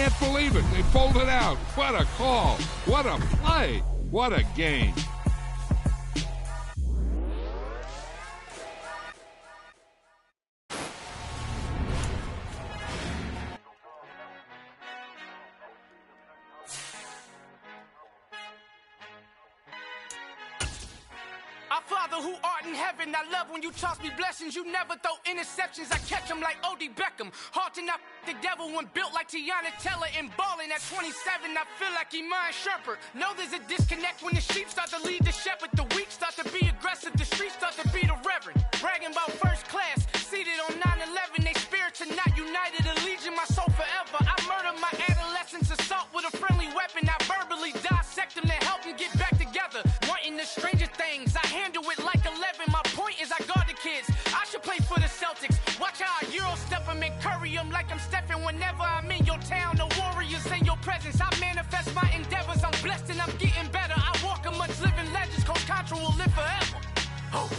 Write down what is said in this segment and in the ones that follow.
can't believe it. They pulled it out. What a call. What a play. What a game. Father who art in heaven, I love when you toss me blessings. You never throw interceptions, I catch them like O.D. Beckham. Hard to not the devil when built like Tiana Teller and balling at 27. I feel like Iman Shumpert. Know there's a disconnect when the sheep start to lead the shepherd. The weak start to be aggressive, the streets start to be the reverend. Bragging about first class, seated on 9/11. They spirits are not united, a legion, my soul forever. I murder my adolescence, assault with a friendly weapon. I verbally dissect them to help them get back together. Wanting the stranger things, I handle it like 11. My point is I guard the kids. I should play for the Celtics. Watch how I Euro step them and curry them like I'm Stephen. Whenever I'm in your town, the warriors in your presence. I manifest my endeavors. I'm blessed and I'm getting better. I walk amongst living legends. Coach Contra will live forever. Oh.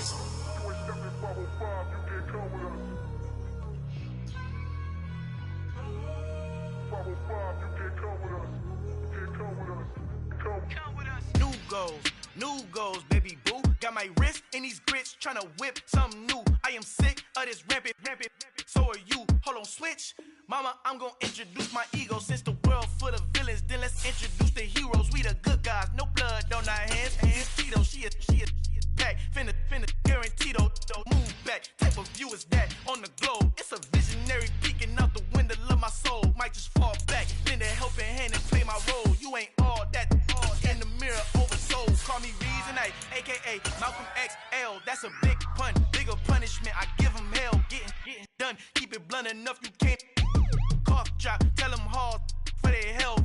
New goals, baby boo. Got my wrist in these grits, tryna whip something new. I am sick of this rampant. So are you. Hold on, switch. Mama, I'm gonna introduce my ego. Since the world full of villains, then let's introduce the heroes. We the good guys, no blood on our hands. Tito, she a back. Finna, guaranteed though. Move back. Type of view is that on the globe? It's a visionary peeking out the window of my soul. Might just fall back, lend a helping hand and play my role. You ain't all that. In the mirror, oversold. Call me Reason A, a.k.a. Malcolm XL. That's a big pun, bigger punishment. I give him hell, getting done. Keep it blunt enough, you can't cough drop. Tell them hard for their health.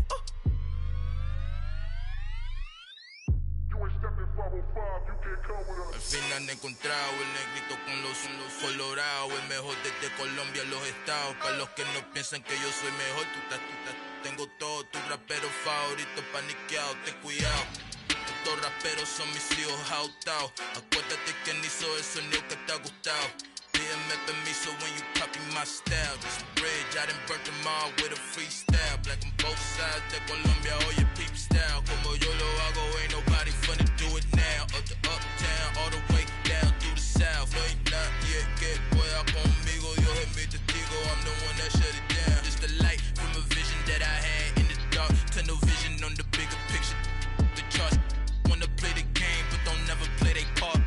Al fin han encontrado el negrito con los colorados, el mejor desde Colombia a los estados. Para los que no piensan que yo soy mejor, tengo todo, tus raperos favoritos paniqueados, ten cuidado. Estos raperos son mis hijos adoptados. Acuérdate quién hizo el sonido que te ha gustado. Pídeme permiso when you copy my style. This bridge, I done burnt them all with a freestyle. Black on both sides de Colombia, oye peep style. Como yo lo hago, ain't nobody finna do it now. Up to uptown, all the way down through the south. No hay nadie que pueda conmigo, Dios es mi testigo. I'm the one that shut it down. Just the light from a vision that I had in the dark. Tunnel vision on the bigger picture. The charts wanna play the game, but don't never play their part.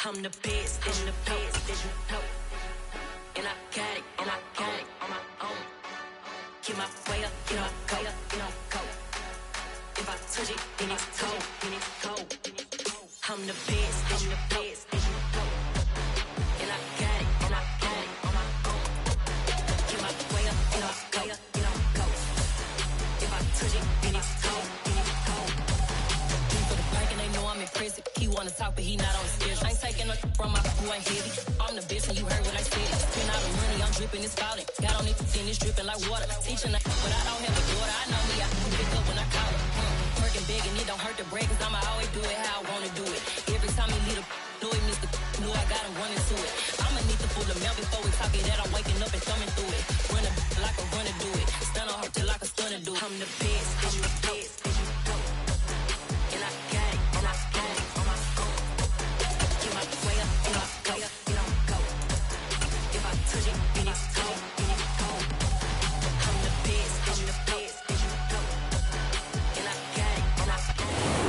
I'm the best, that you know. And I got it, on my own. Get my way up, get my go. If I touch it, then it's cold. I'm the best, that you know. And I got it, on my own. Get my way up, get my go. If I touch it, then it's cold. For the bank and they know I'm in prison. He wanna talk, but he not on the schedule. I ain't taking no from my who ain't heavy. I'm the best and you heard what I said. Spend all the money, I'm dripping, it's falling. Got on it, and it's dripping like water. Teaching but I don't have a daughter. I know me, I can pick up when I call it. Working big and it don't hurt to break, cause I'ma always do it how I wanna do it. Every time he lead a do it, Mr. Knew I got him running to it. I'ma need to pull the mail before we talk it that I'm waking up and thumbing through it. Run like a runner do it. Stun on her till like a stunner do it. I'm the best, and I got it, on my own. Get my way up, and I go. If I touch it, then it's cold. I'm the best, and I got it, on my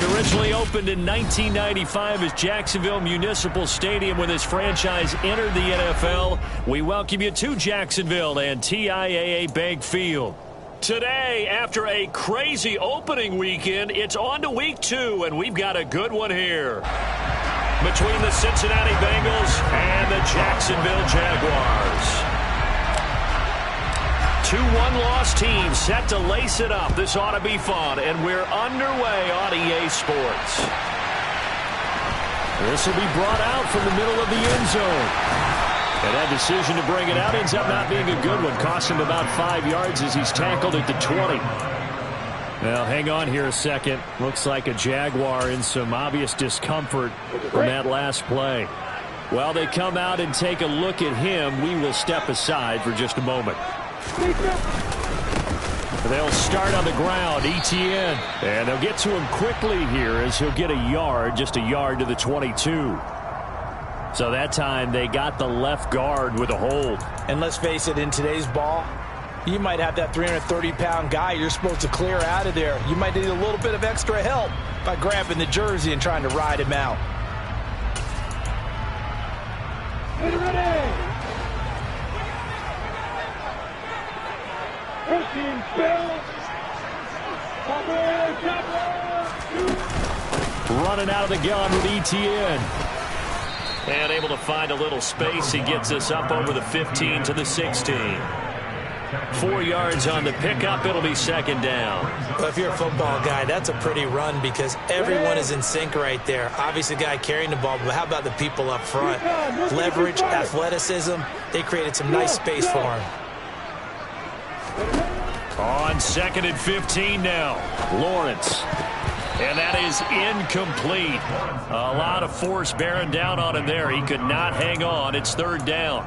own. Originally opened in 1995 as Jacksonville Municipal Stadium when this franchise entered the NFL. We welcome you to Jacksonville and TIAA Bank Field. Today, after a crazy opening weekend, it's on to week 2, and we've got a good one here. Between the Cincinnati Bengals and the Jacksonville Jaguars. 2 one-loss teams set to lace it up. This ought to be fun, and we're underway on EA Sports. This will be brought out from the middle of the end zone. And that decision to bring it out ends up not being a good one. Cost him about 5 yards as he's tackled at the 20. Now, hang on here a second. Looks like a Jaguar in some obvious discomfort from that last play. Well, they come out and take a look at him. We will step aside for just a moment. They'll start on the ground, Etienne. And they'll get to him quickly here as he'll get a yard, just a yard to the 22. So that time they got the left guard with a hold. And let's face it, in today's ball, you might have that 330-pound guy you're supposed to clear out of there. You might need a little bit of extra help by grabbing the jersey and trying to ride him out. Running out of the gun with Etienne. And able to find a little space. He gets us up over the 15 to the 16. 4 yards on the pickup. It'll be second down. Well, if you're a football guy, that's a pretty run because everyone is in sync right there. Obviously, the guy carrying the ball, but how about the people up front? Leverage, athleticism. They created some nice space for him. On 2nd and 15 now. Lawrence. And that is incomplete. A lot of force bearing down on him there. He could not hang on. It's 3rd down.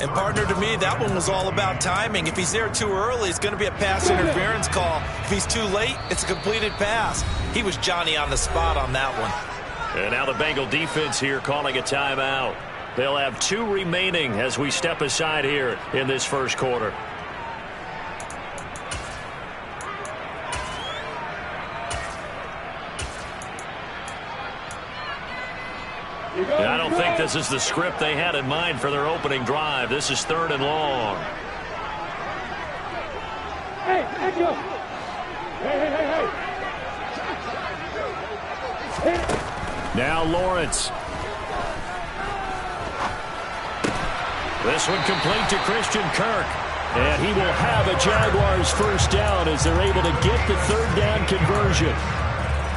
And partner, to me, that one was all about timing. If he's there too early, it's going to be a pass interference call. If he's too late, it's a completed pass. He was Johnny on the spot on that one. And now the Bengal defense here calling a timeout. They'll have 2 remaining as we step aside here in this first quarter. I don't think this is the script they had in mind for their opening drive. This is 3rd and long. Hey, now Lawrence. This one complete to Christian Kirk. And he will have a Jaguars first down as they're able to get the 3rd down conversion.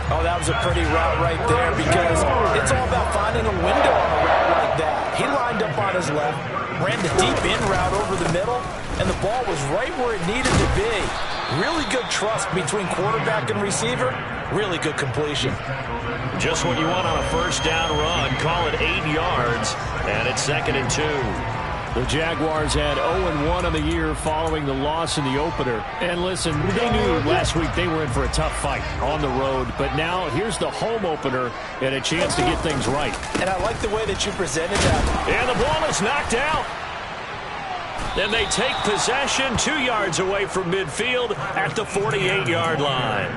Oh, that was a pretty route right there because it's all about finding a window on a route like that. He lined up on his left, ran the deep in route over the middle, and the ball was right where it needed to be. Really good trust between quarterback and receiver. Really good completion. Just what you want on a first down run. Call it 8 yards, and it's 2nd and 2. The Jaguars had 0-1 on the year following the loss in the opener. And listen, they knew last week they were in for a tough fight on the road. But now here's the home opener and a chance to get things right. And I like the way that you presented that. And the ball is knocked out. Then they take possession 2 yards away from midfield at the 48-yard line.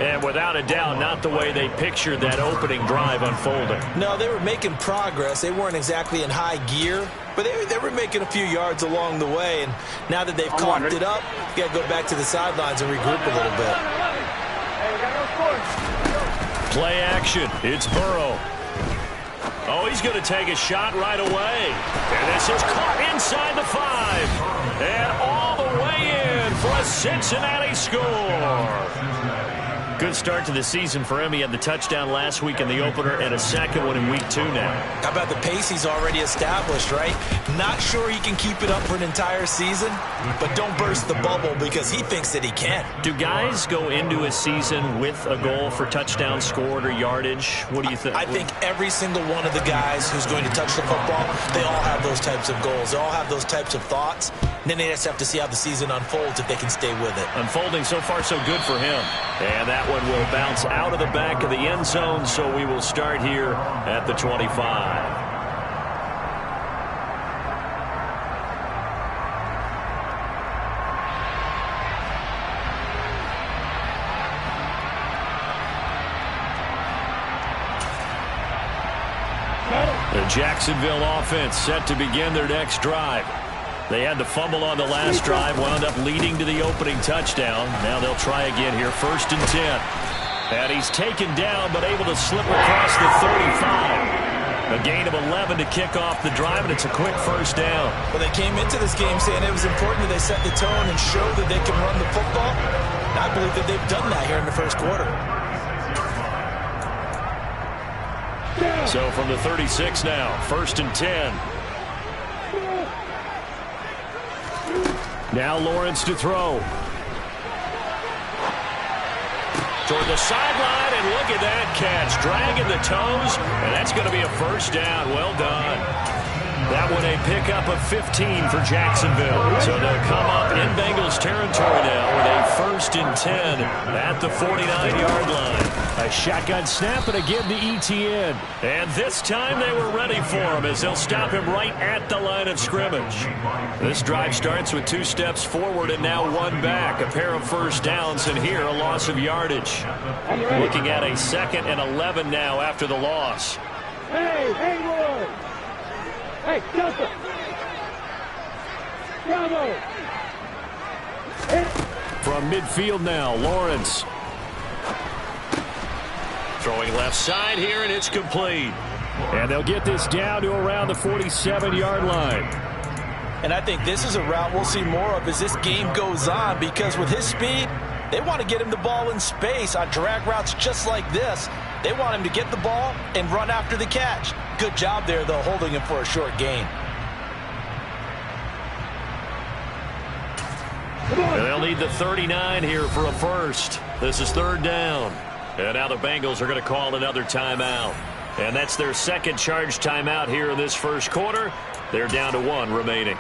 And without a doubt, not the way they pictured that opening drive unfolding. No, they were making progress. They weren't exactly in high gear, but they were making a few yards along the way. And now that they've coughed it up, you got to go back to the sidelines and regroup a little bit. Play action. It's Burrow. Oh, he's going to take a shot right away. And this is caught inside the 5. And all the way in for a Cincinnati score. Good start to the season for him. He had the touchdown last week in the opener and a second one in week 2 now. How about the pace he's already established, right? Not sure he can keep it up for an entire season, but don't burst the bubble because he thinks that he can. Do guys go into a season with a goal for touchdown scored or yardage? What do you think? I think every single one of the guys who's going to touch the football, they all have those types of goals. They all have those types of thoughts. And then they just have to see how the season unfolds if they can stay with it. Unfolding so far so good for him. And that one will bounce out of the back of the end zone, so we will start here at the 25. The Jacksonville offense set to begin their next drive. They had the fumble on the last drive, wound up leading to the opening touchdown. Now they'll try again here, 1st and 10. And he's taken down, but able to slip across the 35. A gain of 11 to kick off the drive, and it's a quick first down. Well, they came into this game saying it was important that they set the tone and show that they can run the football. And I believe that they've done that here in the first quarter. So from the 36 now, 1st and 10. Now Lawrence to throw. toward the sideline, and look at that catch. Dragging the toes, and that's going to be a first down. Well done. That one a pickup of 15 for Jacksonville. So they'll come up in Bengals territory now with a 1st and 10 at the 49-yard line. A shotgun snap and a give to ETN. And this time they were ready for him as they'll stop him right at the line of scrimmage. This drive starts with 2 steps forward and now 1 back. A pair of first downs, and here a loss of yardage. Looking at a 2nd and 11 now after the loss. Hey, Haywood! Hey, Joseph! Bravo! From midfield now, Lawrence. Throwing left side here, and it's complete. And they'll get this down to around the 47-yard line. And I think this is a route we'll see more of as this game goes on, because with his speed, they want to get him the ball in space on drag routes just like this. They want him to get the ball and run after the catch. Good job there, though, holding him for a short gain. And they'll need the 39 here for a first. This is 3rd down. And now the Bengals are going to call another timeout. And that's their 2nd charge timeout here in this first quarter. They're down to 1 remaining.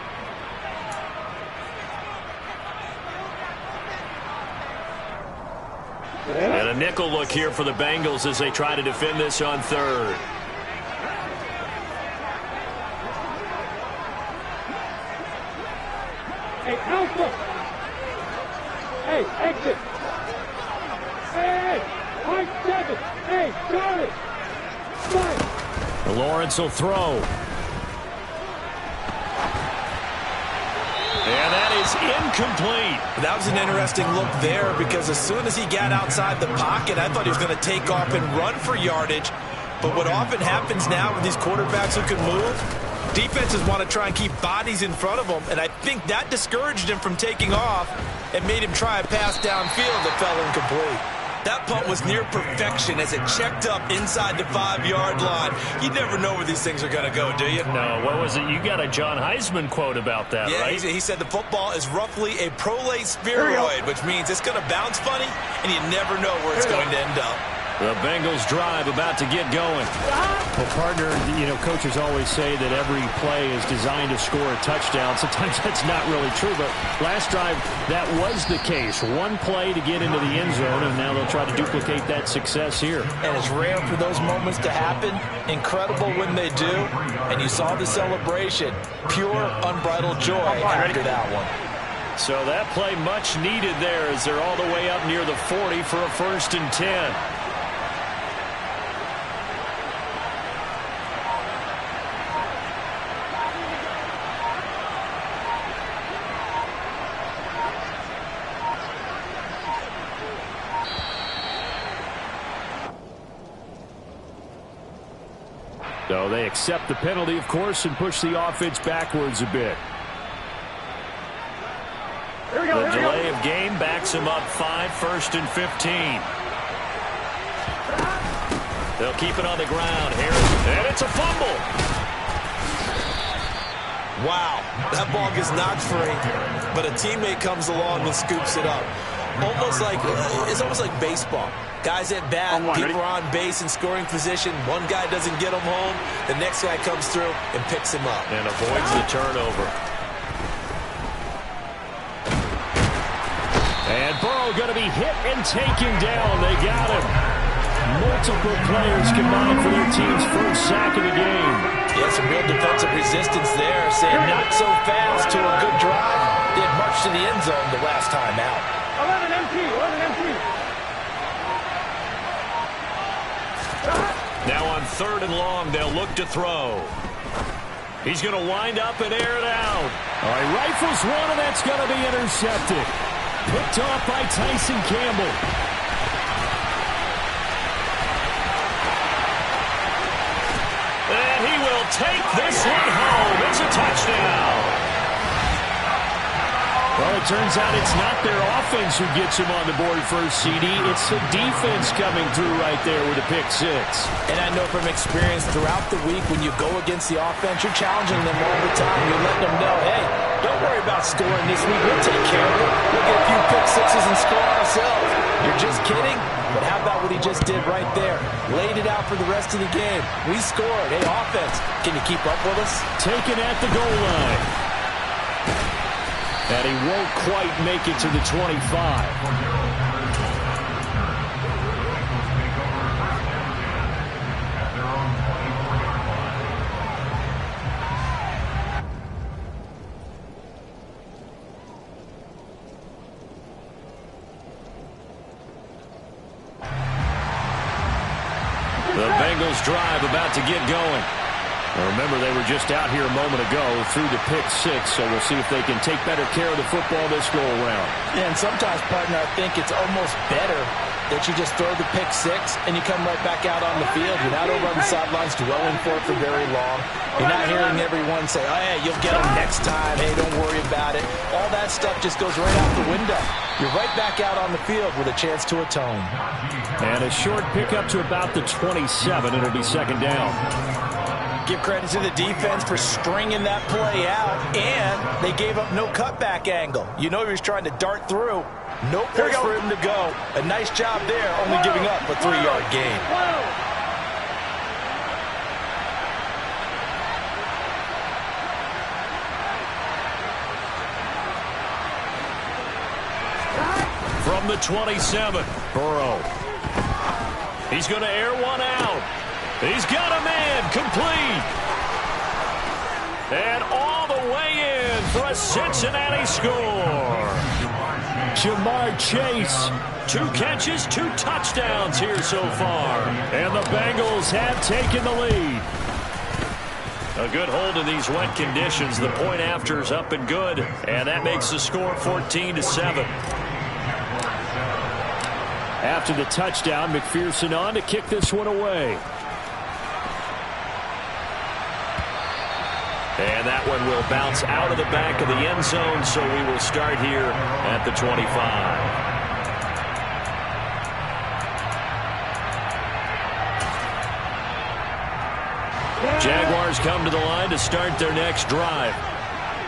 And a nickel look here for the Bengals as they try to defend this on 3rd. Hey, Alpha! Hey, exit! Hey, Mike 7! Hey, Charlie! Fine! Lawrence will throw. And that is incomplete. That was an interesting look there, because as soon as he got outside the pocket, I thought he was going to take off and run for yardage. But what often happens now with these quarterbacks who can move, defenses want to try and keep bodies in front of them, and I think that discouraged him from taking off and made him try a pass downfield that fell incomplete. That punt was near perfection as it checked up inside the 5-yard line. You never know where these things are going to go, do you? No, what was it? You got a John Heisman quote about that, yeah, right? He said the football is roughly a prolate spheroid, which means it's going to bounce funny, and you never know where it's going to end up. The Bengals drive about to get going. Well, partner, coaches always say that every play is designed to score a touchdown. Sometimes that's not really true, but last drive, that was the case. 1 play to get into the end zone, and now they'll try to duplicate that success here. And it's rare for those moments to happen. Incredible when they do. And you saw the celebration. Pure, unbridled joy after that one. So that play much needed there as they're all the way up near the 40 for a 1st and 10. So they accept the penalty, of course, and push the offense backwards a bit. The delay of game backs him up 5, 1st and 15. They'll keep it on the ground. And it's a fumble. Wow, that ball gets knocked free, but a teammate comes along and scoops it up. It's almost like baseball. Guys at bat, people are on base in scoring position. One guy doesn't get him home. The next guy comes through and picks him up. And avoids the turnover. And Burrow going to be hit and taken down. They got him. Multiple players combined for their team's 1st sack of the game. Yeah, some real defensive resistance there. Saying not so fast to a good drive. Did much to the end zone the last time out. 11 MP. Now on 3rd and long, they'll look to throw. He's going to wind up and air it out. All right, rifles one, and that's going to be intercepted. Picked off by Tyson Campbell. And he will take this one home. It's a touchdown. Well, it turns out it's not their offense who gets him on the board first, CD. It's the defense coming through right there with a pick 6. And I know from experience throughout the week when you go against the offense, you're challenging them all the time. You're letting them know, hey, don't worry about scoring this week. We'll take care of it. We'll get a few pick sixes and score ourselves. You're just kidding? But how about what he just did right there? Laid it out for the rest of the game. We scored. Hey, offense, can you keep up with us? Taken at the goal line. And he won't quite make it to the 25. The Bengals drive about to get going. Now remember, they were just out here a moment ago through the pick six, so we'll see if they can take better care of the football this go-around. Yeah, and sometimes, partner, I think it's almost better that you just throw the pick six and you come right back out on the field. You're not over on the sidelines dwelling for it for very long. You're not hearing everyone say, oh, yeah, you'll get them next time. Hey, don't worry about it. All that stuff just goes right out the window. You're right back out on the field with a chance to atone. And a short pickup to about the 27. It'll be second down. Give credit to the defense for stringing that play out, and they gave up no cutback angle. You know he was trying to dart through. No place for him to go. A nice job there, only giving up a 3-yard gain. From the 27, Burrow. He's going to air one out. He's got a man complete. And all the way in for a Cincinnati score. Jamar Chase, 2 catches, 2 touchdowns here so far. And the Bengals have taken the lead. A good hold in these wet conditions. The point after is up and good. And that makes the score 14-7. After the touchdown, McPherson on to kick this one away. And that one will bounce out of the back of the end zone, so we will start here at the 25. Jaguars come to the line to start their next drive.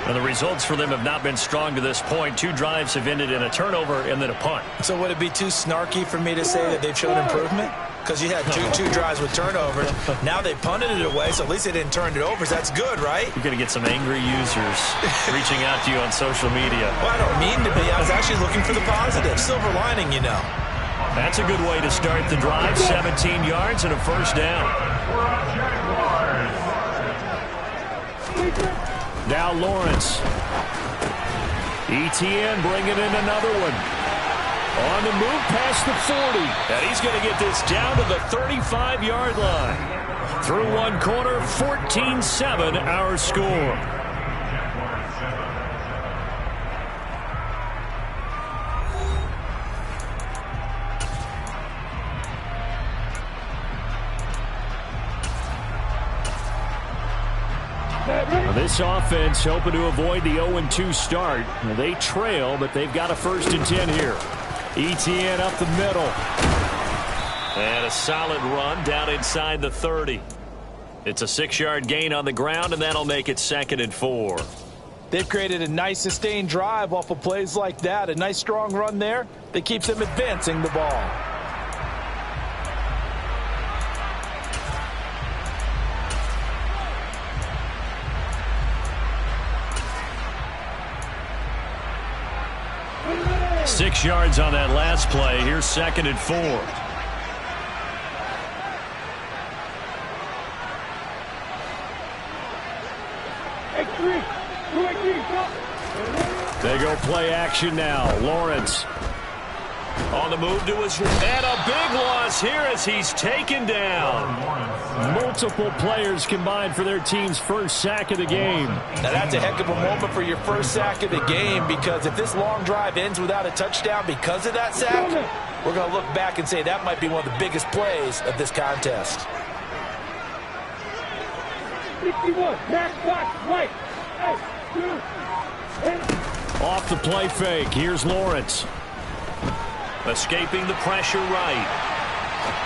And the results for them have not been strong to this point. 2 drives have ended in a turnover and then a punt. So would it be too snarky for me to say that they've shown improvement? Because you had two drives with turnovers. Now they punted it away, so at least they didn't turn it over. So that's good, right? You're going to get some angry users reaching out to you on social media. Well, I don't mean to be. I was actually looking for the positive. Silver lining, you know. That's a good way to start the drive. 17 yards and a first down. Now Lawrence. ETN bringing in another one. On the move past the 40. And he's going to get this down to the 35-yard line. Through one corner, 14-7 our score. This offense hoping to avoid the 0-2 start. They trail, but they've got a 1st and 10 here. ETN up the middle. And a solid run down inside the 30. It's a 6-yard gain on the ground, and that'll make it 2nd and 4. They've created a nice sustained drive off of plays like that. A nice strong run there that keeps them advancing the ball. Six yards on that last play. Here's 2nd and 4. They go play action now. Lawrence on the move to his right. And a big loss here as he's taken down. Multiple players combined for their team's first sack of the game. Now that's a heck of a moment for your first sack of the game, because if this long drive ends without a touchdown because of that sack, we're going to look back and say that might be one of the biggest plays of this contest. 61, back, box, right. Off the play fake. Here's Lawrence. Escaping the pressure right.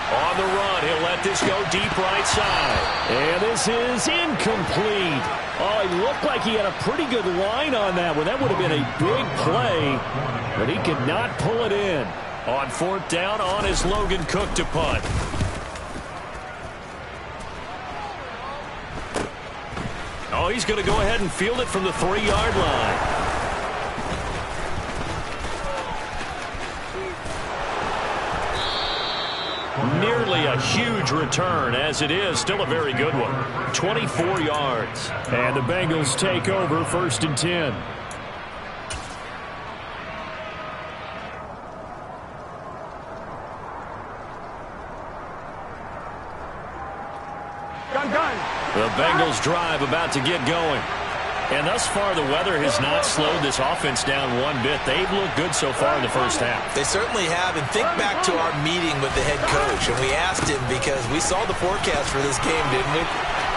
On the run, he'll let this go deep right side. And this is incomplete. Oh, he looked like he had a pretty good line on that one. That would have been a big play, but he could not pull it in. On 4th down, on is Logan Cook to punt. Oh, he's going to go ahead and field it from the 3-yard line. Nearly a huge return. As it is, still a very good one. 24 yards. And the Bengals take over 1st and 10. The Bengals drive about to get going. And thus far, the weather has not slowed this offense down one bit. They've looked good so far in the first half. They certainly have. And think back to our meeting with the head coach. And we asked him because we saw the forecast for this game, didn't we?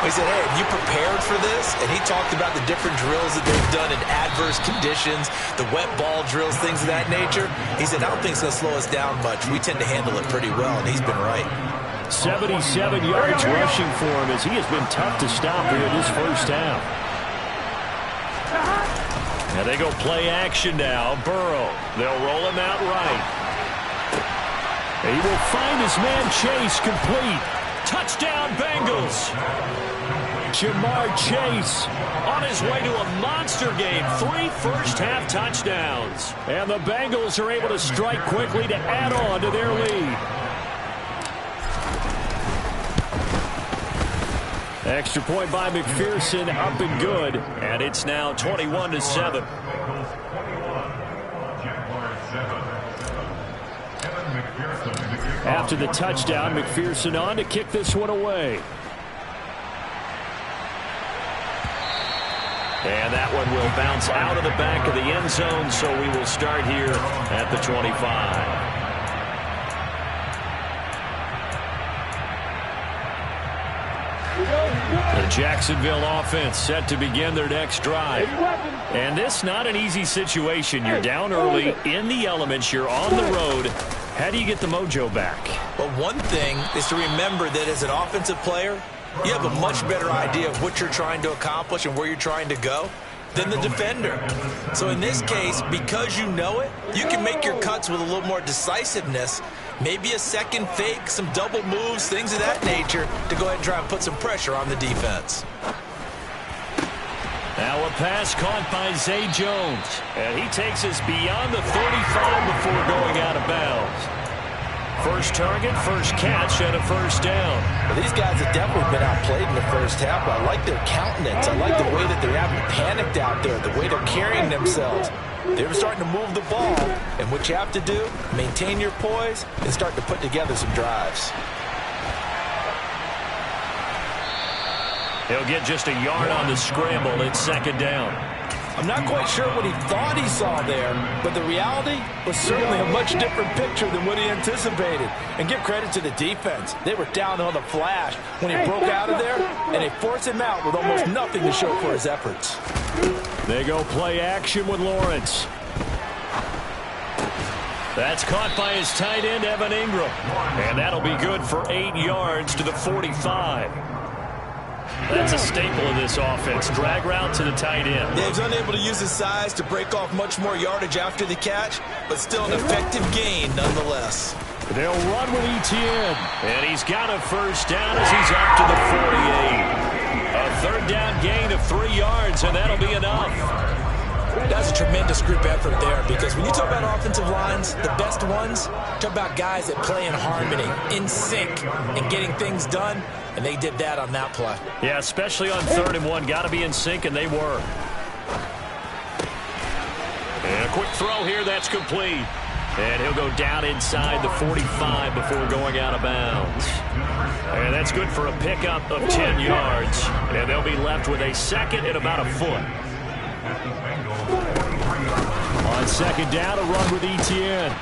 We said, hey, have you prepared for this? And he talked about the different drills that they've done in adverse conditions, the wet ball drills, things of that nature. He said, I don't think it's going to slow us down much. We tend to handle it pretty well, and he's been right. 77 yards rushing for him as he has been tough to stop here in this first half. Now they go play action now. Burrow. They'll roll him out right. He will find his man Chase complete. Touchdown Bengals. Jamar Chase on his way to a monster game. 3 first-half touchdowns. And the Bengals are able to strike quickly to add on to their lead. Extra point by McPherson, up and good. And it's now 21-7. After the touchdown, McPherson on to kick this one away. And that one will bounce out of the back of the end zone, so we will start here at the 25. The Jacksonville offense set to begin their next drive. And this not an easy situation. You're down early, in the elements, you're on the road. How do you get the mojo back? Well, one thing is to remember that as an offensive player, you have a much better idea of what you're trying to accomplish and where you're trying to go than the defender. So in this case, because you know it, you can make your cuts with a little more decisiveness, maybe a second fake, some double moves, things of that nature, to go ahead and try and put some pressure on the defense. Now a pass caught by Zay Jones. And he takes us beyond the 35 before going out of bounds. First target, first catch, and a first down. Well, these guys have definitely been outplayed in the first half. I like their countenance. I like the way that they're having panicked out there, the way they're carrying themselves. They're starting to move the ball, and what you have to do, maintain your poise and start to put together some drives. He'll get just a yard on the scramble. It's second down. I'm not quite sure what he thought he saw there, but the reality was certainly a much different picture than what he anticipated. And give credit to the defense. They were down on the flash when he broke out of there, and they forced him out with almost nothing to show for his efforts. They go play action with Lawrence. That's caught by his tight end, Evan Ingram. And that'll be good for 8 yards to the 45. That's a staple of this offense. Drag route to the tight end. Yeah, he's unable to use his size to break off much more yardage after the catch, but still an effective gain nonetheless. They'll run with Etienne. And he's got a first down as he's up to the 48. A third down gain of 3 yards, and that'll be enough. That's a tremendous group effort there, because when you talk about offensive lines, the best ones, talk about guys that play in harmony, in sync, and getting things done, and they did that on that play. Yeah, especially on 3rd and 1. Got to be in sync, and they were. And a quick throw here, that's complete. And he'll go down inside the 45 before going out of bounds. And that's good for a pickup of 10 yards. And they'll be left with a second and about a foot. On second down, a run with Etienne.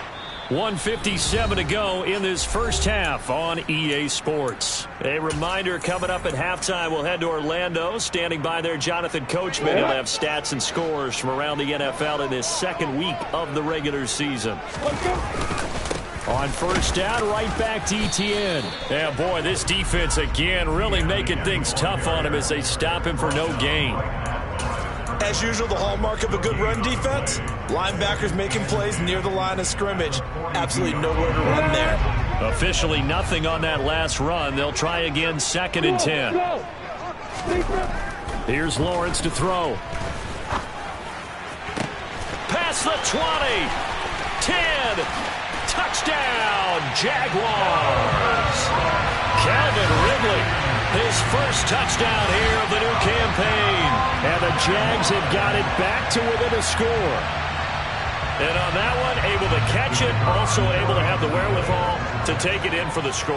1:57 to go in this first half on EA Sports. A reminder, coming up at halftime, we'll head to Orlando. Standing by there, Jonathan Coachman. He'll have stats and scores from around the NFL in this second week of the regular season. On first down, right back to ETN. Yeah, boy, this defense again really making things tough on him as they stop him for no gain. As usual, the hallmark of a good run defense, linebackers making plays near the line of scrimmage. Absolutely nowhere to run there. Officially nothing on that last run. They'll try again, 2nd and 10. Here's Lawrence to throw. Past the 20. 10. Touchdown, Jaguars. Calvin Ridley, his first touchdown here of the new campaign. And the Jags have got it back to within a score. And on that one, able to catch it, also able to have the wherewithal to take it in for the score.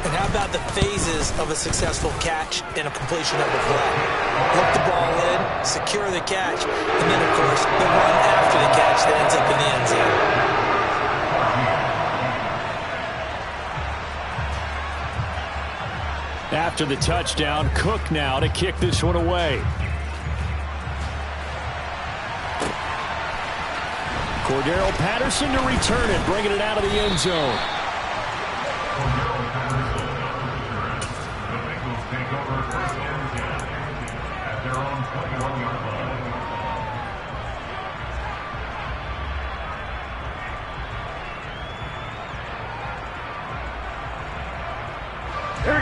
And how about the phases of a successful catch and a completion of the play? Look the ball in, secure the catch, and then, of course, the run after the catch that ends up in the end zone. After the touchdown, Cook now to kick this one away. Cordero Patterson to return it, bringing it out of the end zone.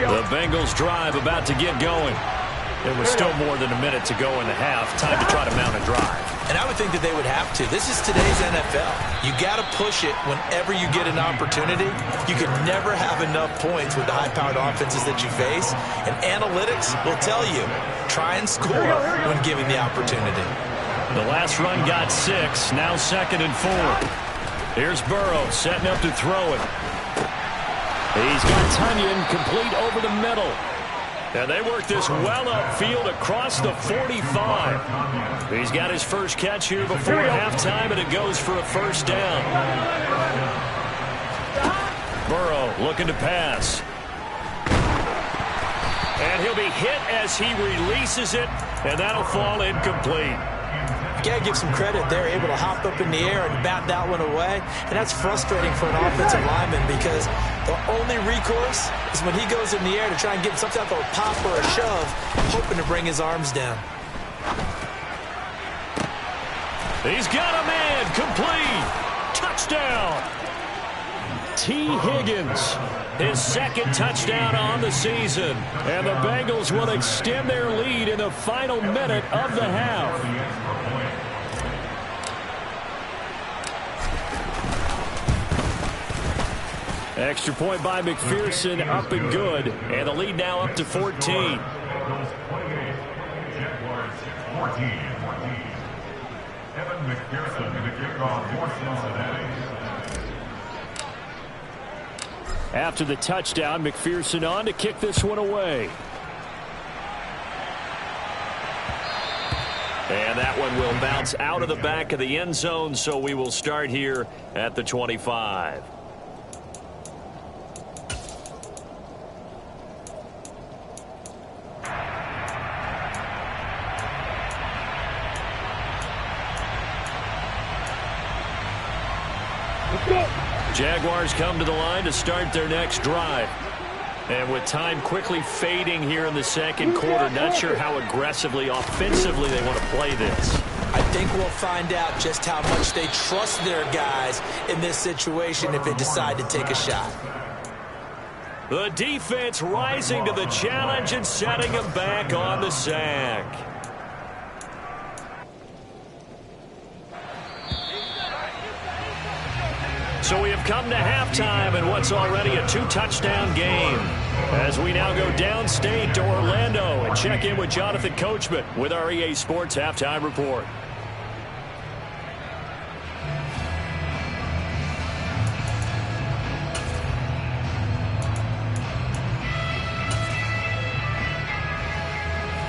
The Bengals drive about to get going. There was still more than a minute to go in the half. Time to try to mount a drive. And I would think that they would have to. This is today's NFL. You got to push it whenever you get an opportunity. You can never have enough points with the high-powered offenses that you face. And analytics will tell you, try and score when given the opportunity. The last run got 6. Now 2nd and 4. Here's Burrow setting up to throw it. He's got Tunyon complete over the middle. And they work this well upfield across the 45. He's got his first catch here before halftime, and it goes for a first down. Burrow looking to pass. And he'll be hit as he releases it, and that'll fall incomplete. Got to give some credit. They're able to hop up in the air and bat that one away. And that's frustrating for an offensive lineman because the only recourse is when he goes in the air to try and get some type of a pop or a shove, hoping to bring his arms down. He's got a man. Complete. Touchdown. T. Higgins, his 2nd touchdown on the season. And the Bengals will extend their lead in the final minute of the half. Extra point by McPherson, up and good. And the lead now up to 14. After the touchdown, McPherson on to kick this one away. And that one will bounce out of the back of the end zone, so we will start here at the 25. Jaguars come to the line to start their next drive. And with time quickly fading here in the second quarter, not sure how aggressively, offensively they want to play this. I think we'll find out just how much they trust their guys in this situation if they decide to take a shot. The defense rising to the challenge and setting them back on the sack. So we have come to halftime in what's already a 2-touchdown game. As we now go downstate to Orlando and check in with Jonathan Coachman with our EA Sports Halftime Report.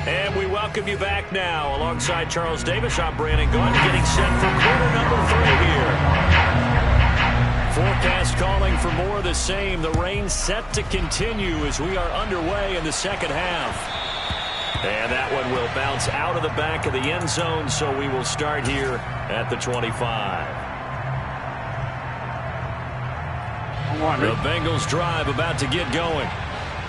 And we welcome you back now. Alongside Charles Davis, I'm Brandon Gaudin, getting set for quarter number 3 here. Forecast calling for more of the same. The rain set to continue as we are underway in the second half. And that one will bounce out of the back of the end zone, so we will start here at the 25. The Bengals drive about to get going.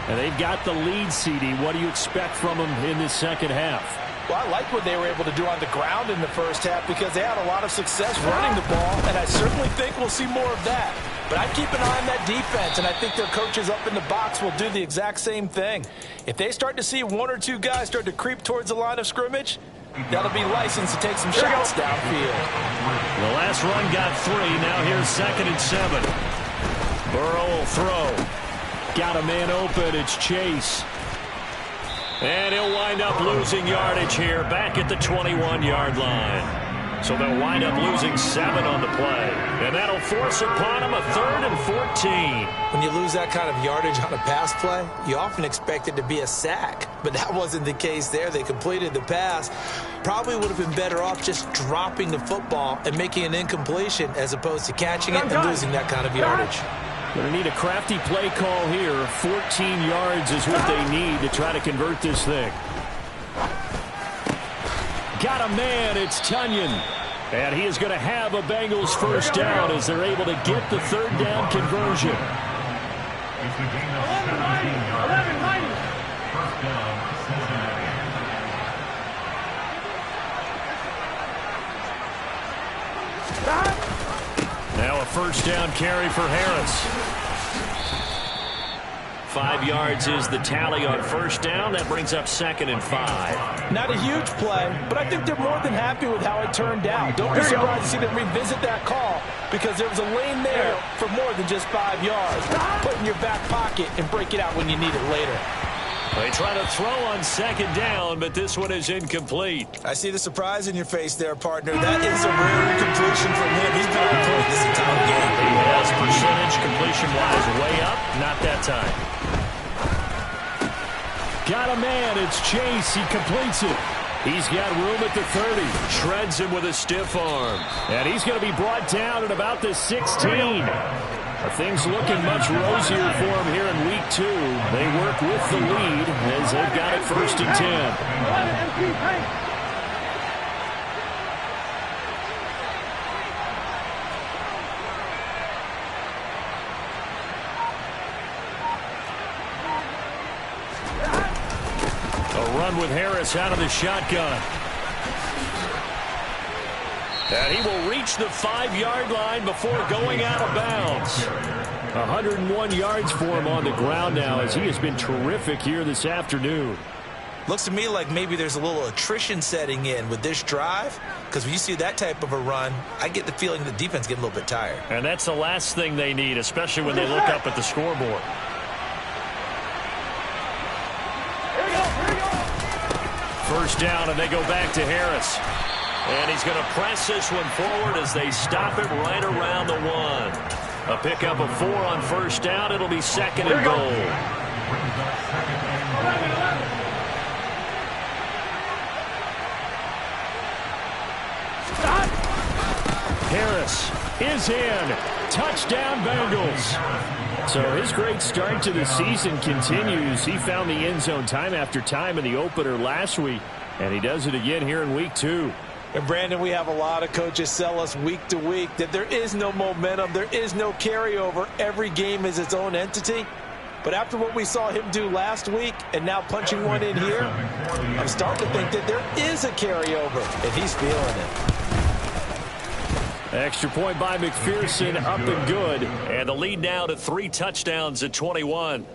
And they've got the lead, CD. What do you expect from them in this second half? Well, I like what they were able to do on the ground in the first half because they had a lot of success running the ball, and I certainly think we'll see more of that. But I'd keep an eye on that defense, and I think their coaches up in the box will do the exact same thing. If they start to see one or two guys start to creep towards the line of scrimmage, that'll be licensed to take some shots downfield. The last run got 3. Now here's 2nd and 7. Burrow will throw. Got a man open. It's Chase. And he'll wind up losing yardage here back at the 21-yard line. So they'll wind up losing 7 on the play. And that'll force upon them a 3rd and 14. When you lose that kind of yardage on a pass play, you often expect it to be a sack. But that wasn't the case there. They completed the pass. Probably would have been better off just dropping the football and making an incompletion as opposed to catching it and losing that kind of yardage. Going to need a crafty play call here. 14 yards is what they need to try to convert this thing. Got a man. It's Tunyon. And he is going to have a Bengals first down as they're able to get the 3rd down conversion. Now a first down carry for Harris. 5 yards is the tally on first down. That brings up 2nd and 5. Not a huge play, but I think they're more than happy with how it turned out. Don't be surprised to see them revisit that call because there was a lane there for more than just 5 yards. Put it in your back pocket and break it out when you need it later. They try to throw on 2nd down, but this one is incomplete. I see the surprise in your face there, partner. That is a rare incompletion from him. He's been on point this entire game. He has percentage completion-wise way up. Not that time. Got a man. It's Chase. He completes it. He's got room at the 30. Shreds him with a stiff arm. And he's going to be brought down at about the 16. Things looking much rosier for him here in week 2. They work with the lead as they've got it 1st and 10. A run with Harris out of the shotgun. And he will reach the 5-yard line before going out of bounds. 101 yards for him on the ground now as he has been terrific here this afternoon. Looks to me like maybe there's a little attrition setting in with this drive because when you see that type of a run, I get the feeling the defense getting a little bit tired. And that's the last thing they need, especially when they look up at the scoreboard. First down, and they go back to Harris. And he's going to press this one forward as they stop it right around the 1. A pickup of 4 on first down. It'll be 2nd and goal. Harris is in. Touchdown, Bengals. So his great start to the season continues. He found the end zone time after time in the opener last week, and he does it again here in week 2. And, Brandon, we have a lot of coaches sell us week to week that there is no momentum, there is no carryover. Every game is its own entity. But after what we saw him do last week and now punching one in here, I'm starting to think that there is a carryover, and he's feeling it. Extra point by McPherson, up and good. And the lead now to 3 touchdowns at 21.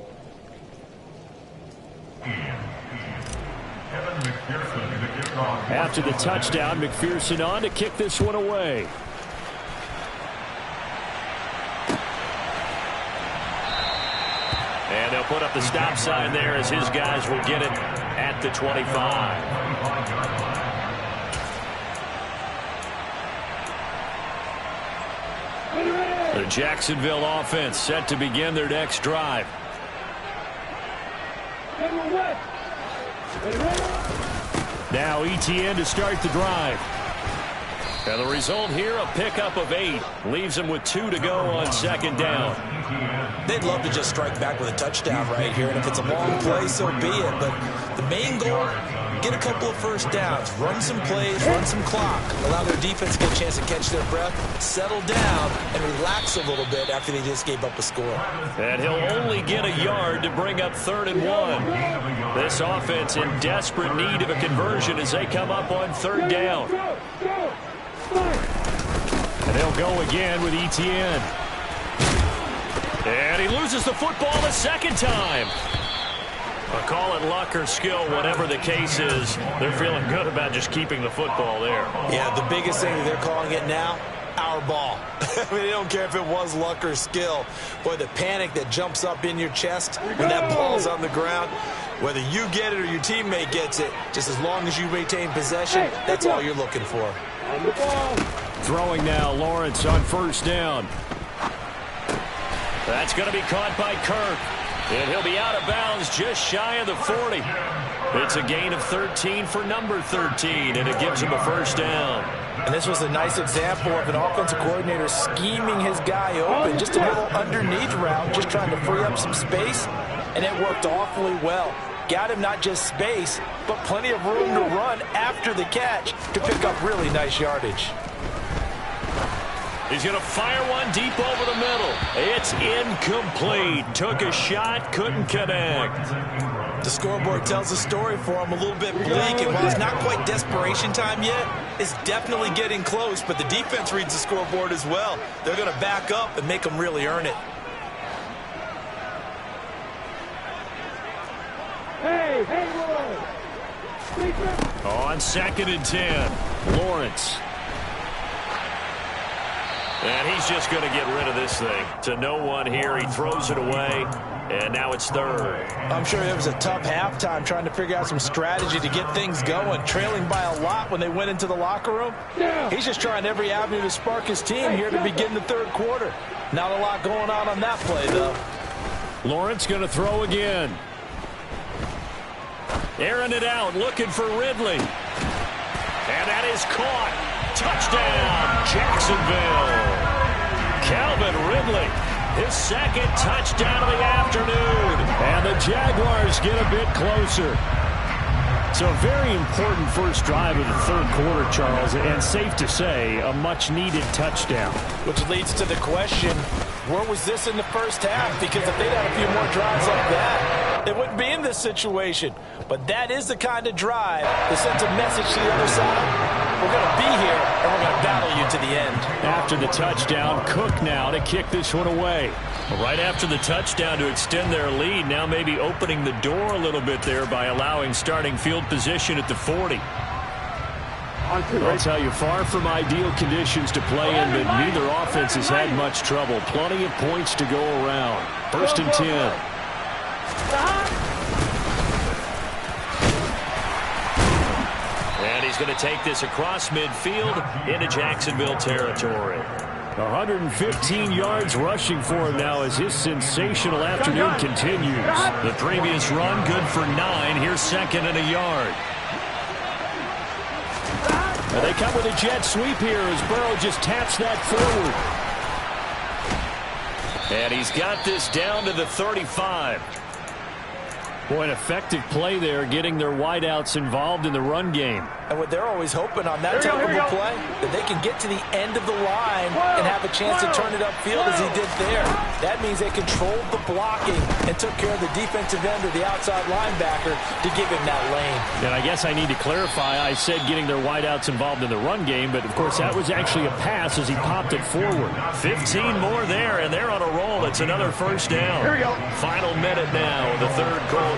After the touchdown, McPherson on to kick this one away. And they'll put up the stop sign there as his guys will get it at the 25. The Jacksonville offense set to begin their next drive. Now ETN to start the drive. And the result here, a pickup of 8. Leaves them with 2 to go on 2nd down. They'd love to just strike back with a touchdown right here. And if it's a long play, so be it. But the main goal, get a couple of first downs, run some plays, run some clock, allow their defense to get a chance to catch their breath, settle down, and relax a little bit after they just gave up a score. And he'll only get a yard to bring up 3rd and 1. This offense in desperate need of a conversion as they come up on 3rd down. And they'll go again with Etienne. And he loses the football the second time. I'll call it luck or skill, whatever the case is. They're feeling good about just keeping the football there. Yeah, the biggest thing that they're calling it now, our ball. I mean, they don't care if it was luck or skill. Boy, the panic that jumps up in your chest when that ball's on the ground, whether you get it or your teammate gets it, just as long as you maintain possession, that's all you're looking for. Throwing now, Lawrence on 1st down. That's going to be caught by Kirk. And he'll be out of bounds just shy of the 40. It's a gain of 13 for number 13, and it gives him a 1st down. And this was a nice example of an offensive coordinator scheming his guy open, just a little underneath route, just trying to free up some space, and it worked awfully well. Got him not just space, but plenty of room to run after the catch to pick up really nice yardage. He's going to fire one deep over the middle. It's incomplete. Took a shot, couldn't connect. The scoreboard tells a story for him, a little bit bleak, and while it's not quite desperation time yet, it's definitely getting close, but the defense reads the scoreboard as well. They're going to back up and make them really earn it. On 2nd and 10, Lawrence. And he's just going to get rid of this thing. To no one here. He throws it away. And now it's 3rd. I'm sure it was a tough halftime trying to figure out some strategy to get things going. Trailing by a lot when they went into the locker room. He's just trying every avenue to spark his team here to begin the 3rd quarter. Not a lot going on that play, though. Lawrence going to throw again. Airing it out, looking for Ridley. And that is caught. Touchdown, Jacksonville. Calvin Ridley, his 2nd touchdown of the afternoon. And the Jaguars get a bit closer. So a very important first drive of the 3rd quarter, Charles, and safe to say, a much-needed touchdown. Which leads to the question, where was this in the first half? Because if they'd had a few more drives like that, they wouldn't be in this situation. But that is the kind of drive that sends a message to the other side. We're going to be here, and we're going to battle you to the end. After the touchdown, Cook now to kick this one away. Right after the touchdown to extend their lead, now maybe opening the door a little bit there by allowing starting field position at the 40. I'll tell you, far from ideal conditions to play in, but neither offense has had much trouble. Plenty of points to go around. 1st and 10. And he's going to take this across midfield into Jacksonville territory. 115 yards rushing for him now as his sensational afternoon continues. The previous run good for 9. Here's 2nd and a yard. And they come with a jet sweep here as Burrow just taps that forward. And he's got this down to the 35. Boy, an effective play there, getting their wideouts involved in the run game. And what they're always hoping on that type of a play, that they can get to the end of the line and have a chance to turn it upfield as he did there. That means they controlled the blocking and took care of the defensive end or the outside linebacker to give him that lane. And I guess I need to clarify, I said getting their wideouts involved in the run game, but of course that was actually a pass as he popped it forward. 15 more there, and they're on a roll. It's another 1st down. Here we go. Final minute now of the 3rd quarter.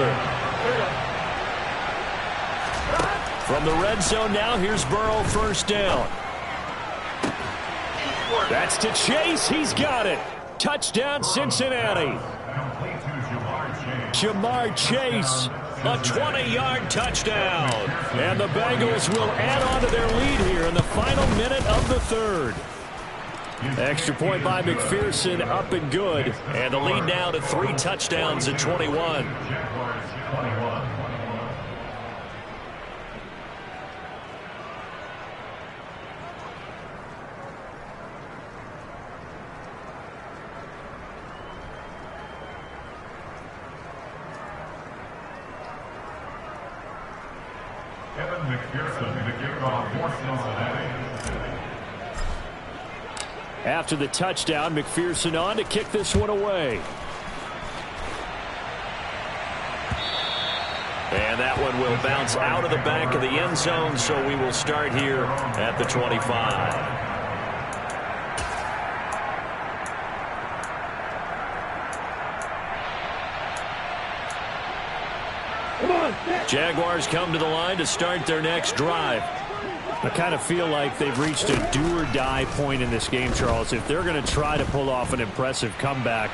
From the red zone now, here's Burrow, 1st down. That's to Chase. He's got it. Touchdown, Cincinnati. Jamar Chase, a 20-yard touchdown. And the Bengals will add on to their lead here in the final minute of the 3rd. Extra point by McPherson, up and good. And the lead now to 3 touchdowns at 21. After the touchdown, McPherson on to kick this one away. And that one will bounce out of the back of the end zone, so we will start here at the 25. Jaguars come to the line to start their next drive. I kind of feel like they've reached a do-or-die point in this game, Charles. If they're going to try to pull off an impressive comeback,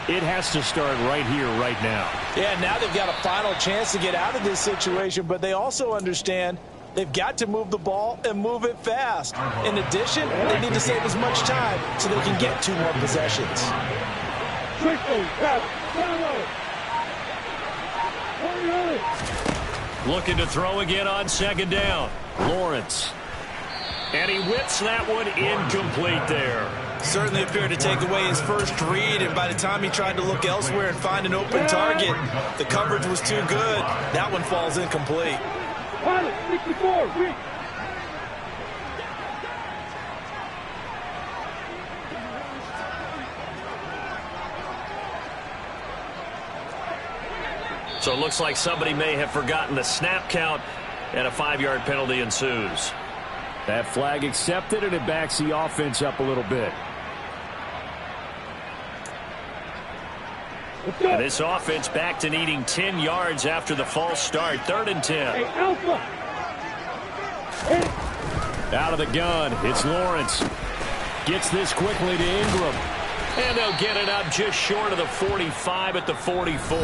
it has to start right here, right now. Yeah, now they've got a final chance to get out of this situation, but they also understand they've got to move the ball and move it fast. In addition, they need to save as much time so they can get 2 more possessions. Looking to throw again on second down. Lawrence. And he whips that one incomplete there. Certainly appeared to take away his first read, and by the time he tried to look elsewhere and find an open target, the coverage was too good. That one falls incomplete. 64, reach. So it looks like somebody may have forgotten the snap count, and a 5-yard penalty ensues. That flag accepted, and it backs the offense up a little bit. And this offense back to needing 10 yards after the false start. 3rd and 10. Hey, Alpha. Out of the gun, it's Lawrence. Gets this quickly to Ingram. And they'll get it up just short of the 45 at the 44.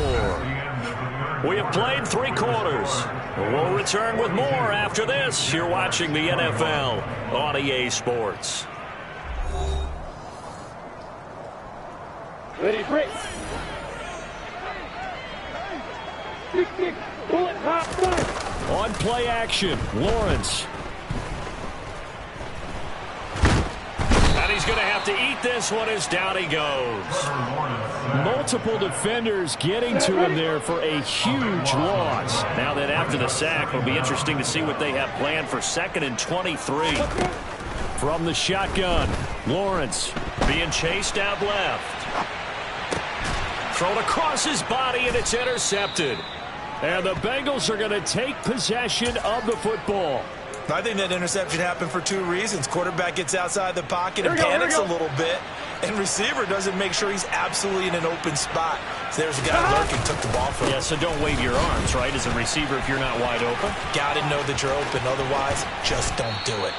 We have played 3 quarters. We'll return with more after this. You're watching the NFL on EA Sports. Ready, break. Kick, bullet, hot, fire. On play action, Lawrence. And he's going to have to eat this one as down he goes. Multiple defenders getting to him there for a huge loss. Now that after the sack, it'll be interesting to see what they have planned for 2nd and 23. From the shotgun, Lawrence. Being chased out left. Thrown across his body, and it's intercepted. And the Bengals are going to take possession of the football. I think that interception happened for 2 reasons. Quarterback gets outside the pocket and panics a little bit, and receiver doesn't make sure he's absolutely in an open spot. So there's a guy lurking, took the ball from him. Yeah, so don't wave your arms, right, as a receiver if you're not wide open. Got to know that you're open. Otherwise, just don't do it.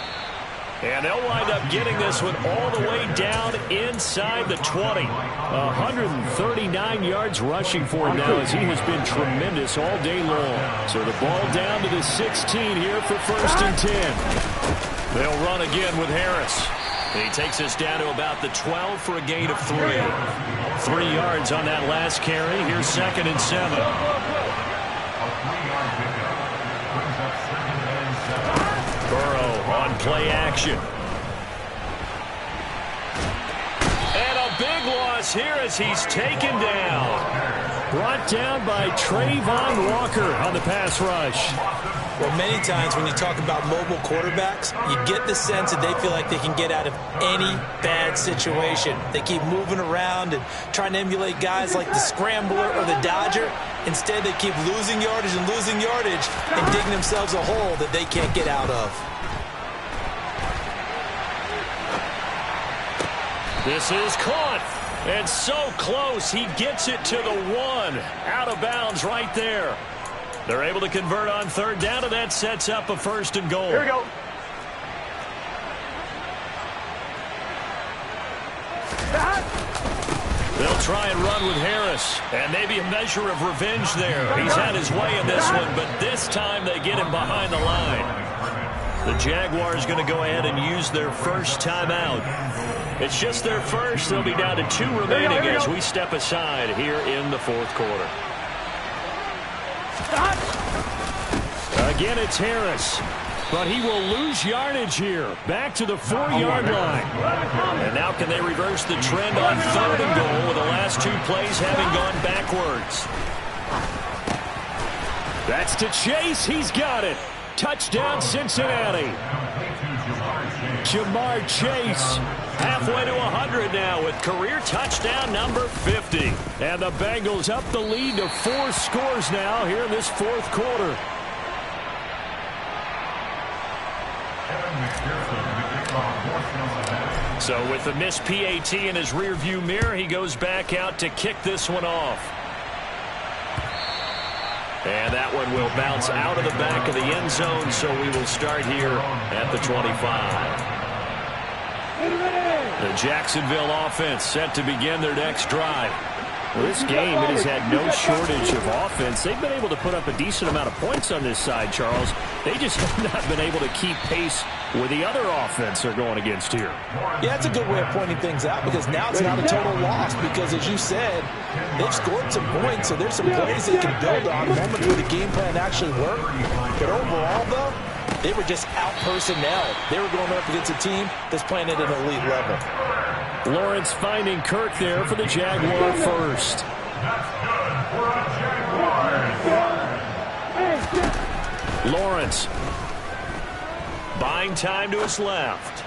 And they'll wind up getting this one all the way down inside the 20. 139 yards rushing for him now, as he has been tremendous all day long. So the ball down to the 16 here for 1st and 10. They'll run again with Harris. He takes us down to about the 12 for a gain of 3. 3 yards on that last carry. Here's 2nd and 7. Burrow on play action. And a big loss here as he's taken down. Brought down by Trayvon Walker on the pass rush. Well, many times when you talk about mobile quarterbacks, you get the sense that they feel like they can get out of any bad situation. They keep moving around and trying to emulate guys like the Scrambler or the Dodger. Instead, they keep losing yardage and digging themselves a hole that they can't get out of. This is caught. And so close. He gets it to the 1. Out of bounds right there. They're able to convert on 3rd down, and that sets up a 1st and goal. Here we go. They'll try and run with Harris, and maybe a measure of revenge there. He's had his way in this one, but this time they get him behind the line. The Jaguars going to go ahead and use their first timeout. It's just their first. They'll be down to 2 remaining as we step aside here in the 4th quarter. Again, it's Harris. But he will lose yardage here. Back to the 4-yard line. And now can they reverse the trend on 3rd and goal with the last 2 plays having gone backwards? That's to Chase. He's got it. Touchdown, Cincinnati. Jamar Chase halfway to 100 now with career touchdown number 50. And the Bengals up the lead to 4 scores now here in this fourth quarter. So with the missed PAT in his rearview mirror, he goes back out to kick this one off. And that one will bounce out of the back of the end zone, so we will start here at the 25. The Jacksonville offense set to begin their next drive. Well, this game, it has had no shortage of offense. They've been able to put up a decent amount of points on this side, Charles. They just have not been able to keep pace with the other offense they're going against here. Yeah, it's a good way of pointing things out because now it's not a total loss because, as you said, they've scored some points, so there's some plays they can build on, moments where the game plan actually worked. But overall, though, they were just out-personnel. They were going up against a team that's playing at an elite level. Lawrence finding Kirk there for the Jaguar first. Lawrence buying time to his left.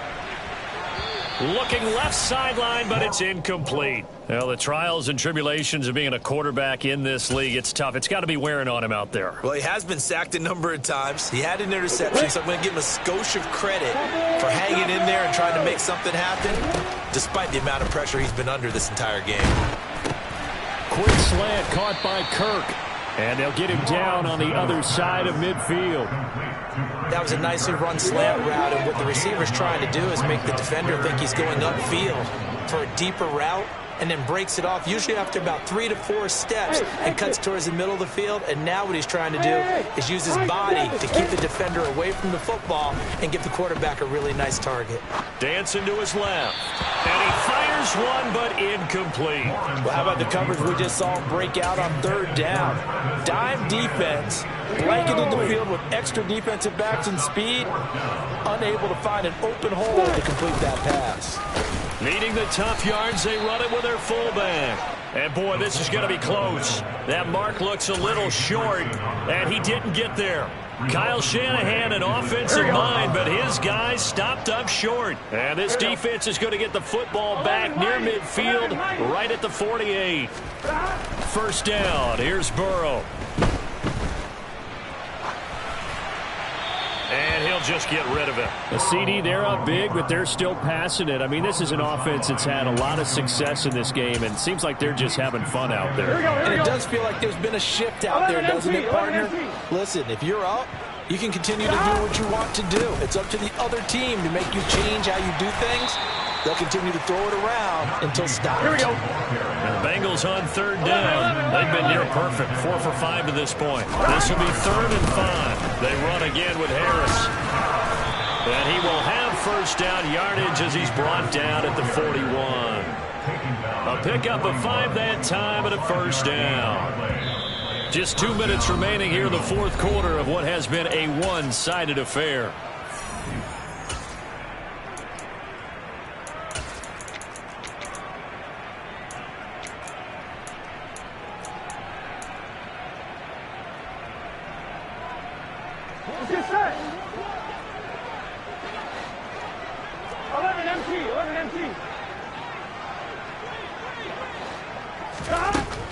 Looking left sideline, but it's incomplete. Well, the trials and tribulations of being a quarterback in this league, it's tough. It's got to be wearing on him out there. Well, he has been sacked a number of times. He had an interception, so I'm going to give him a skosh of credit for hanging in there and trying to make something happen, despite the amount of pressure he's been under this entire game. Quick slant caught by Kirk, and they'll get him down on the other side of midfield. That was a nicely run slant route, and what the receiver's trying to do is make the defender think he's going upfield for a deeper route, and then breaks it off, usually after about 3 to 4 steps, and cuts towards the middle of the field. And now what he's trying to do is use his body to keep the defender away from the football and give the quarterback a really nice target. Dancing to his left, and he fires one, but incomplete. Well, how about the coverage we just saw him break out on 3rd down? Dime defense, blanketed the field with extra defensive backs and speed, unable to find an open hole to complete that pass. Needing the tough yards, they run it with their fullback. And, boy, this is going to be close. That mark looks a little short, and he didn't get there. Kyle Shanahan, an offensive mind, but his guys stopped up short. And this defense is going to get the football back near midfield, right at the 48. First down, here's Burrow. And he'll just get rid of it. The CD, they're up big, but they're still passing it. I mean, this is an offense that's had a lot of success in this game, and it seems like they're just having fun out there. And it does feel like there's been a shift out there, doesn't it, partner? Listen, if you're up, you can continue to do what you want to do. It's up to the other team to make you change how you do things. They'll continue to throw it around until stopped. Here we go. And the Bengals on 3rd down. They've been near perfect, 4 for 5 to this point. This will be 3rd and 5. They run again with Harris. And he will have first down yardage as he's brought down at the 41. A pickup of 5 that time and a first down. Just 2 minutes remaining here in the fourth quarter of what has been a one-sided affair.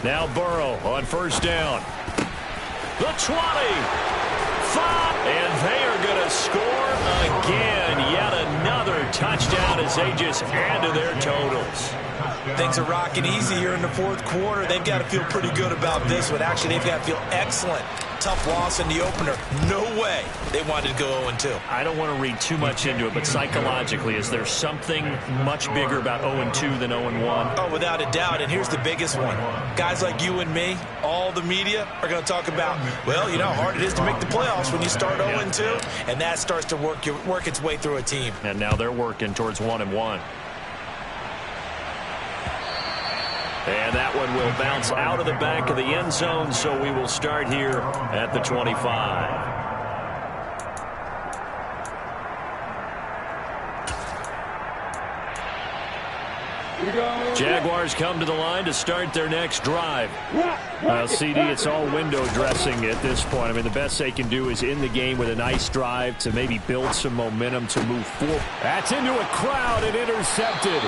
Now Burrow on first down. The 20. 5. And they are going to score again. Yet another touchdown as they just add to their totals. Things are rocking easy here in the fourth quarter. They've got to feel pretty good about this one. Actually, they've got to feel excellent. Tough loss in the opener. No way they wanted to go 0-2. I don't want to read too much into it, but psychologically, is there something much bigger about 0-2 than 0-1? Oh, without a doubt. And here's the biggest one. Guys like you and me, all the media, are going to talk about, well, you know how hard it is to make the playoffs when you start 0-2, and that starts to work its way through a team. And now they're working towards 1-1. And that one will bounce out of the back of the end zone, so we will start here at the 25. Jaguars come to the line to start their next drive. Well, CD, it's all window dressing at this point. I mean, the best they can do is in the game with a nice drive to maybe build some momentum to move forward. That's into a crowd and intercepted.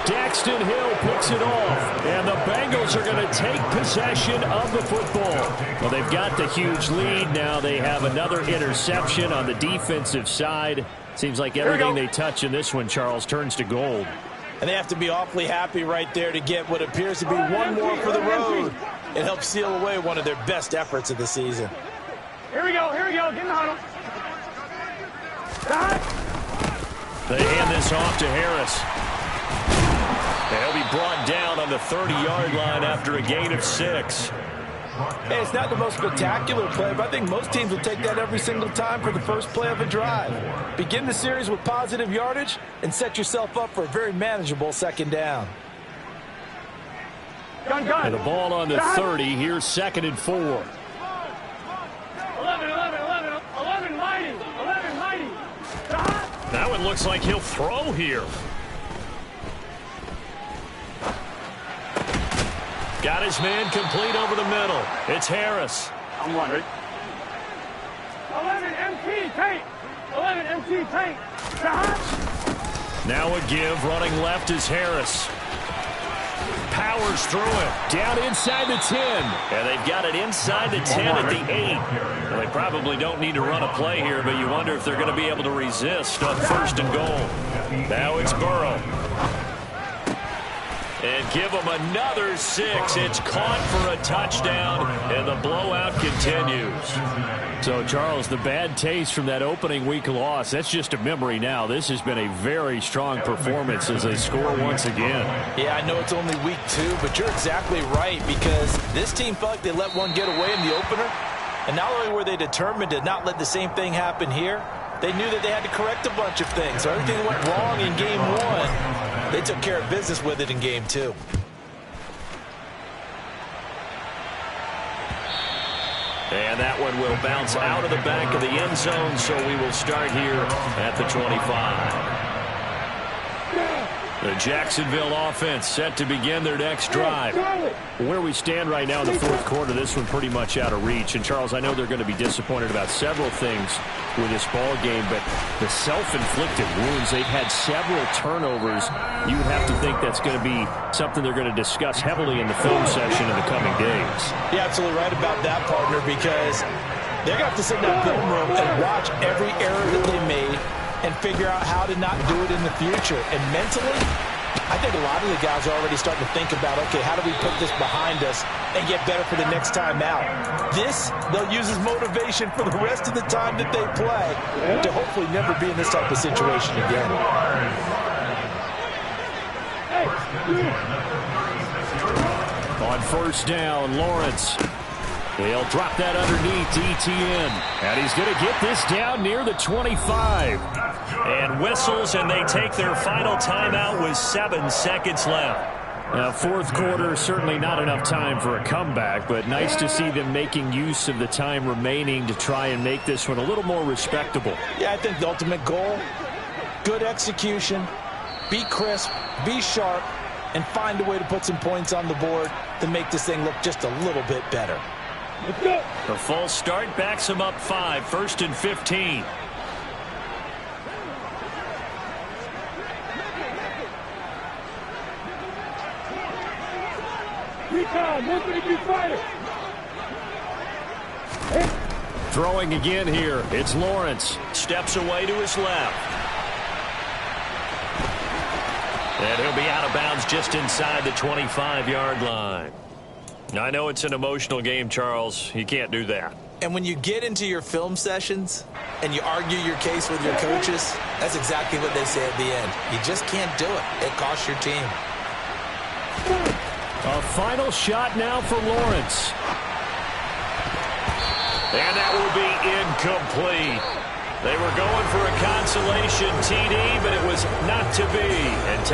Daxton Hill picks it off, and the Bengals are going to take possession of the football. Well, they've got the huge lead. Now they have another interception on the defensive side. Seems like everything they touch in this one, Charles, turns to gold. And they have to be awfully happy right there to get what appears to be one more for the road. It helps seal away one of their best efforts of the season. Here we go, get in the huddle. They hand this off to Harris. He'll be brought down on the 30-yard line after a gain of 6. Hey, it's not the most spectacular play, but I think most teams will take that every single time for the first play of a drive. Begin the series with positive yardage and set yourself up for a very manageable second down. And the ball on the 30. Here's 2nd and 4. 11, mighty. That one looks like he'll throw here. Got his man complete over the middle. It's Harris. I'm wondering. 11 MT tank. Now a give. Running left is Harris. Powers through it. Down inside the 10. And they've got it inside the 10 at the 8. Well, they probably don't need to run a play here, but you wonder if they're going to be able to resist on 1st and goal. Now it's Burrow. And give them another 6. It's caught for a touchdown, and the blowout continues. So, Charles, the bad taste from that opening week loss, that's just a memory now. This has been a very strong performance as they score once again. Yeah, I know it's only week 2, but you're exactly right, because this team felt like they let one get away in the opener. And not only were they determined to not let the same thing happen here, they knew that they had to correct a bunch of things. So everything that went wrong in game 1, they took care of business with it in game 2. And that one will bounce out of the back of the end zone, so we will start here at the 25. The Jacksonville offense set to begin their next drive. Where we stand right now in the 4th quarter, this one pretty much out of reach. And, Charles, I know they're going to be disappointed about several things with this ball game, but the self-inflicted wounds, they've had several turnovers. You would have to think that's going to be something they're going to discuss heavily in the film session in the coming days. You're absolutely right about that, partner, because they're going to have to sit in that film room and watch every error that they made and figure out how to not do it in the future. And mentally, I think a lot of the guys are already starting to think about, okay, how do we put this behind us and get better for the next time out? This, they'll use as motivation for the rest of the time that they play to hopefully never be in this type of situation again. On 1st down, Lawrence. He'll drop that underneath to ETN. And he's going to get this down near the 25. And whistles, and they take their final timeout with 7 seconds left. Now, 4th quarter, certainly not enough time for a comeback, but nice to see them making use of the time remaining to try and make this one a little more respectable. Yeah, I think the ultimate goal, good execution, be crisp, be sharp, and find a way to put some points on the board to make this thing look just a little bit better. The false start backs him up 5, 1st and 15. Throwing again here. It's Lawrence. Steps away to his left. And he'll be out of bounds just inside the 25-yard line. I know it's an emotional game, Charles. You can't do that. And when you get into your film sessions and you argue your case with your coaches, that's exactly what they say at the end. You just can't do it. It costs your team. A final shot now for Lawrence. And that will be incomplete. They were going for a consolation TD, but it was not to be. And